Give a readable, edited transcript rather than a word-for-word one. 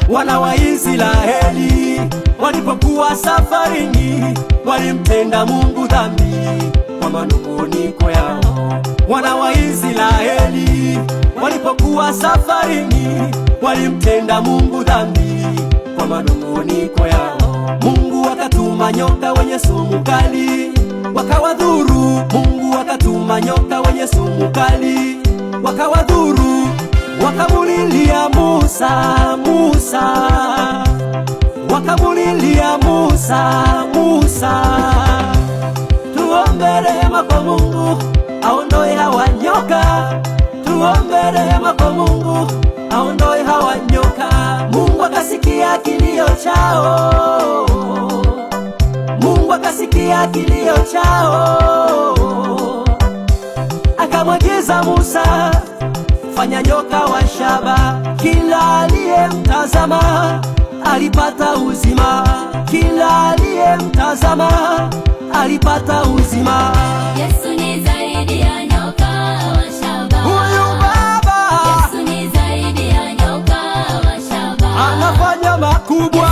Wana wa Israeli walipokuwa safarini, walimtenda Mungu dhambi kwa manung'uniko yao. Wana wa Israeli walipokuwa safarini, walimtenda Mungu dhambi kwa manung'uniko yao. Mungu akatuma nyoka wenye sumu kali wakawadhuru. Mungu akatuma nyoka wenye sumu kali wakawadhuru. Wakamulilia Musa, Musa, wakamulilia Musa, Musa, tuombe rehema kwa Mungu aondoe hawa nyoka, tuombe rehema kwa Mungu aondoe hawa nyoka. Mungu akasikia kilio chao, Mungu akasikia kilio chao, akamwagiza Musa, fanya nyoka wa shaba, kila aliyemtazama alipata uzima, kila aliyemtazama alipata uzima. Yesu ni zaidi ya nyoka wa shaba. Huyu Baba Yesu ni zaidi ya nyoka wa shaba. anafanya makubwa.